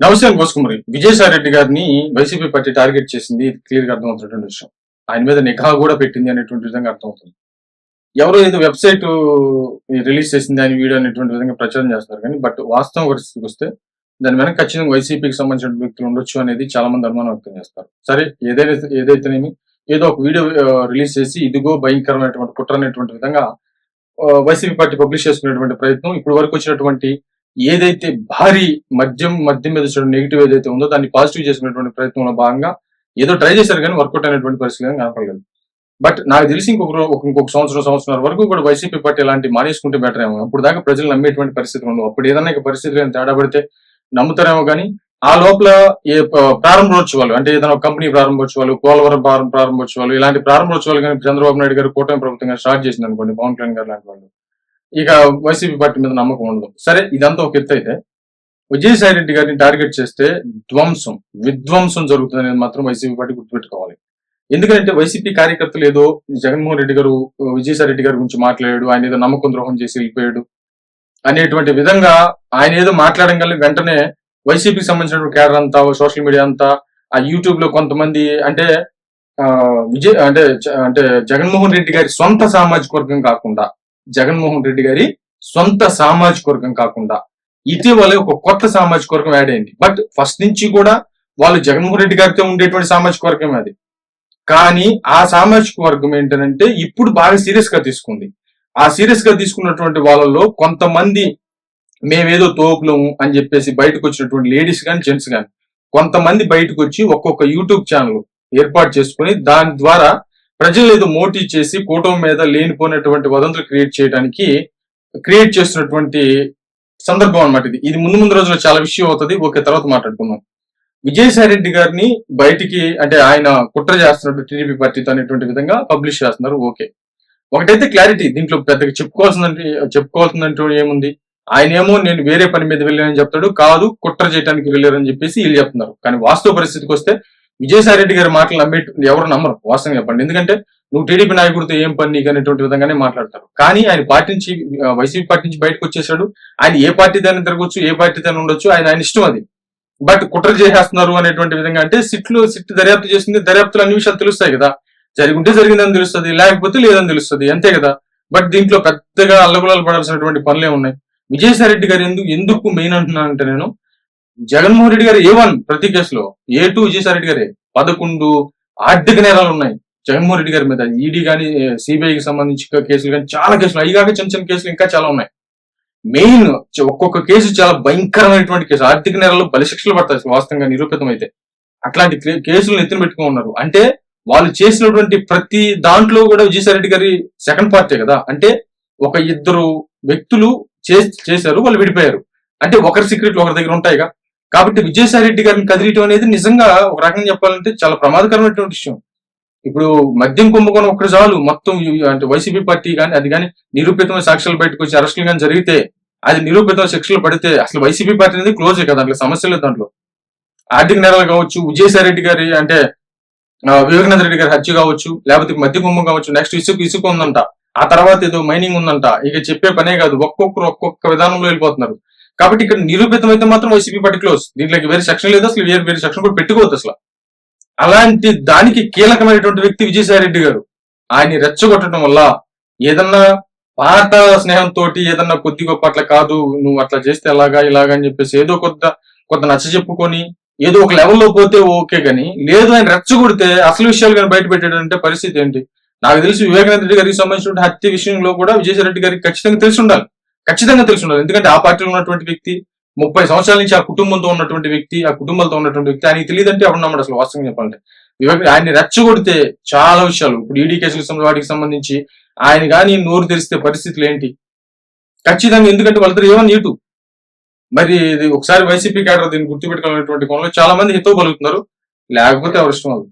నమస్తే కోసుకుమరి విజయసాయి రెడ్డి గారిని YCP party target చేసింది క్లియర్ గా అర్థమవుతున్నటువంటి విషయం. ఆయన మీద నిఘా కూడా పెట్టింది అనేటువంటి విధంగా అర్థమవుతుంది. ఎవరో ఏదో వెబ్సైట్ రిలీజ్ చేసింది ఆయన వీడియో అనేటువంటి విధంగా ప్రచారం చేస్తారు కానీ బట్ వాస్తవం పరిస్థితికి వస్తే దాని వెనక ఖచ్చితంగా వైసీపీకి సంబంధించిన వ్యక్తులు ఉండొచ్చు అనేది చాలా మంది అనుమానం వ్యక్తం చేస్తారు. సరే ఏదైతేనేమి ఏదో ఒక వీడియో రిలీజ్ చేసి ఇదిగో భయంకరమైనటువంటి కుట్ర అనేటువంటి విధంగా వైసీపీ పార్టీ పబ్లిష్ చేసుకునేటువంటి ప్రయత్నం ఇప్పుడు వరకు వచ్చినటువంటి ఏదైతే భారీ మద్యం మీద నెగిటివ్ ఏదైతే ఉందో దాన్ని పాజిటివ్ చేసుకునేటువంటి ప్రయత్నంలో భాగంగా ఏదో ట్రై చేశారు కానీ వర్కౌట్ అనేటువంటి పరిస్థితి కనపడలేదు. బట్ నాకు తెలిసి ఇంకొక సంవత్సరం వరకు కూడా వైసీపీ పార్టీ ఇలాంటి మానేసుకుంటే బెటర్ ఏమో. అప్పుడు దాకా ప్రజలు నమ్మేటువంటి పరిస్థితులు ఉండవు. అప్పుడు ఏదైనా పరిస్థితులు తేడా పడితే నమ్ముతారేమో కానీ ఆ లోపల ఏ ప్రారంభోత్సవాలు అంటే ఏదైనా కంపెనీ ప్రారంభోత్సవాలు, పోలవరం ప్రారంభోత్సవాలు ఇలాంటి ప్రారంభోత్సవాలు కానీ చంద్రబాబు నాయుడు గారు కూటమి ప్రభుత్వంగా స్టార్ట్ చేసింది అనుకోండి, పవన్ కళ్యాణ్ గారు లాంటి వాళ్ళు, ఇక వైసీపీ పార్టీ మీద నమ్మకం ఉండదు. సరే ఇదంతా ఒక ఎత్తు అయితే విజయసాయి రెడ్డి గారిని టార్గెట్ చేస్తే విధ్వంసం జరుగుతుంది అనేది మాత్రం వైసీపీ పార్టీ గుర్తుపెట్టుకోవాలి. ఎందుకంటే వైసీపీ కార్యకర్తలు ఏదో జగన్మోహన్ రెడ్డి గారు విజయసాయి రెడ్డి గారి గురించి మాట్లాడాడు, ఆయన ఏదో నమ్మకం ద్రోహం చేసి వెళ్ళిపోయాడు అనేటువంటి విధంగా ఆయన ఏదో మాట్లాడగల వెంటనే వైసీపీకి సంబంధించిన కేడర్ అంతా, సోషల్ మీడియా అంతా, ఆ యూట్యూబ్ లో కొంతమంది అంటే అంటే జగన్మోహన్ రెడ్డి గారి సొంత సామాజిక వర్గం కాకుండా ఇటీవల ఒక కొత్త సామాజిక వర్గం యాడ్ అయింది. బట్ ఫస్ట్ నుంచి కూడా వాళ్ళు జగన్మోహన్ రెడ్డి గారితో ఉండేటువంటి సామాజిక వర్గం అది. కానీ ఆ సామాజిక వర్గం ఏంటంటే ఇప్పుడు బాగా సీరియస్ గా తీసుకుంది. ఆ సీరియస్ గా తీసుకున్నటువంటి వాళ్ళలో కొంతమంది మేమేదో తోపులము అని చెప్పేసి బయటకు వచ్చినటువంటి లేడీస్ కానీ జెంట్స్ కానీ కొంతమంది బయటకు వచ్చి ఒక్కొక్క యూట్యూబ్ ఛానల్ ఏర్పాటు చేసుకుని దాని ద్వారా ప్రజలు ఏదో మోటివ్ చేసి కూటమి మీద లేనిపోయినటువంటి వదంతులు క్రియేట్ చేస్తున్నటువంటి సందర్భం అనమాట. ఇది ముందు రోజుల్లో చాలా విషయం అవుతుంది. ఓకే, తర్వాత మాట్లాడుకుందాం. విజయసాయి రెడ్డి గారిని బయటికి అంటే ఆయన కుట్ర చేస్తున్నట్టు టీడీపీ పార్టీతో అనేటువంటి విధంగా పబ్లిష్ చేస్తున్నారు. ఓకే, ఒకటైతే క్లారిటీ, దీంట్లో పెద్దగా చెప్పుకోవాల్సిందంటూ ఏముంది? ఆయన ఏమో నేను వేరే పని మీద వెళ్ళానని చెప్తాడు, కాదు కుట్ర చేయడానికి వెళ్ళారని చెప్పేసి వీళ్ళు చెప్తున్నారు. కానీ వాస్తవ పరిస్థితికి వస్తే విజయసాయి రెడ్డి గారి మాటలు ఎవరు నమ్మరు, వాస్తవం చెప్పండి. ఎందుకంటే నువ్వు టీడీపీ నాయకుడితో ఏం పని నీకు అనేటువంటి విధంగానే మాట్లాడతారు. కానీ ఆయన పార్టీ నుంచి వైసీపీ పార్టీ నుంచి బయటకు వచ్చేసాడు. ఆయన ఏ పార్టీ దాన్ని తిరగొచ్చు, ఏ పార్టీ దాన్ని ఉండొచ్చు, ఆయన ఇష్టం అది. బట్ కుట్ర చేసేస్తున్నారు అనేటువంటి విధంగా అంటే సిట్ దర్యాప్తు చేసింది, దర్యాప్తులు అన్ని విషయాలు తెలుస్తాయి కదా. జరిగింటే జరిగిందని తెలుస్తుంది, లేకపోతే లేదని తెలుస్తుంది, అంతే కదా. బట్ దీంట్లో పెద్దగా అల్లగులాలు పడాల్సినటువంటి పనులే ఉన్నాయి. విజయసాయి రెడ్డి గారు ఎందుకు మెయిన్ అంటున్నానంటే, నేను జగన్మోహన్ రెడ్డి గారు A1 ప్రతి కేసులో, A2 విజయసాయి రెడ్డి గారే. 11 ఆర్థిక నేరాలు ఉన్నాయి జగన్మోహన్ రెడ్డి గారి మీద. ఈడీ కానీ సిబిఐకి సంబంధించి కేసులు కానీ చాలా కేసులు, అవి కాక చిన్న కేసులు ఇంకా చాలా ఉన్నాయి. మెయిన్ ఒక్కొక్క కేసు చాలా భయంకరమైనటువంటి కేసు, ఆర్థిక నేరాలు బలిశిక్షలు పడతాయి వాస్తవంగా నిరూపితం అయితే. అట్లాంటి కేసులను ఎత్తున పెట్టుకుని ఉన్నారు. అంటే వాళ్ళు చేసినటువంటి ప్రతి దాంట్లో కూడా విజయసాయి రెడ్డి గారి సెకండ్ పార్టీ కదా. అంటే ఒక ఇద్దరు వ్యక్తులు చేశారు, వాళ్ళు విడిపోయారు. అంటే ఒకరి సీక్రెట్లు ఒకరి దగ్గర ఉంటాయిగా. కాబట్టి విజయసాయి రెడ్డి గారిని కదిలియటం అనేది నిజంగా ఒక రకంగా చెప్పాలంటే చాలా ప్రమాదకరమైనటువంటి విషయం. ఇప్పుడు మద్యం కుంభకోణం ఒక్కటి చాలు మొత్తం అంటే వైసీపీ పార్టీ కానీ అది కానీ నిరూపితమైన సాక్ష్యాలు బయటకు వచ్చి అరెస్టులు కానీ జరిగితే, అది నిరూపితమైన శిక్షలు పడితే అసలు వైసీపీ పార్టీ అనేది క్లోజే కదా, దాంట్లో సమస్య లేదు. దాంట్లో ఆర్థిక నేరాలు కావచ్చు, విజయసాయి రెడ్డి గారి అంటే వివేకానంద రెడ్డి గారి హత్య కావచ్చు, లేకపోతే మద్య కుంభం కావచ్చు, నెక్స్ట్ ఇసుక ఉందంట, ఆ తర్వాత ఏదో మైనింగ్ ఉందంట, ఇక చెప్పే పనే కాదు, ఒక్కొక్క విధానంలో వెళ్ళిపోతున్నారు. కాబట్టి ఇక్కడ నిరూపితం అయితే మాత్రం వైసీపీ పార్టీ క్లోజ్. దీంట్లోకి వేరే సెక్షన్ లేదు, అసలు వేరే సెక్షన్ కూడా పెట్టుకోవద్దు అసలు. అలాంటి దానికి కీలకమైనటువంటి వ్యక్తి విజయసాయి రెడ్డి గారు. ఆయన్ని రెచ్చగొట్టడం వల్ల ఏదన్నా పాత స్నేహంతో ఏదన్నా కొద్ది గొప్ప అట్లా కాదు, నువ్వు అట్లా చేస్తే ఇలాగా అని చెప్పేసి ఏదో కొంత నచ్చ చెప్పుకొని ఏదో ఒక లెవెల్లో పోతే ఓకే, కానీ లేదు ఆయన రెచ్చగొడితే అసలు విషయాలు కానీ బయట పెట్టాడంటే పరిస్థితి ఏంటి? నాకు తెలిసి వివేకానంద రెడ్డి గారికి సంబంధించిన హత్య విషయంలో కూడా విజయసాయి రెడ్డి గారికి ఖచ్చితంగా తెలిసి ఉండాలి. ఎందుకంటే ఆ పార్టీలో ఉన్నటువంటి వ్యక్తి, 30 సంవత్సరాల నుంచి ఆ కుటుంబంతో ఉన్నటువంటి వ్యక్తి, ఆ కుటుంబాలతో ఉన్నటువంటి వ్యక్తి, ఆయనకి తెలియదంటే ఎవరు నమ్మడు అసలు వాస్తవంగా చెప్పాలంటే. ఆయన్ని రెచ్చగొడితే చాలా విషయాలు, ఇప్పుడు ఈడీ కేసులకు వాటికి సంబంధించి ఆయన కానీ నోరు తెరిస్తే పరిస్థితులు ఏంటి ఖచ్చితంగా. ఎందుకంటే వాళ్ళతో A1 A2 మరి ఒకసారి వైసీపీ క్యాడర్ దీన్ని గుర్తుపెట్టుకోవాలనేటువంటి కోణంలో చాలా మంది హితవు పలుకుతున్నారు, లేకపోతే ఎవరు ఇష్టం అది.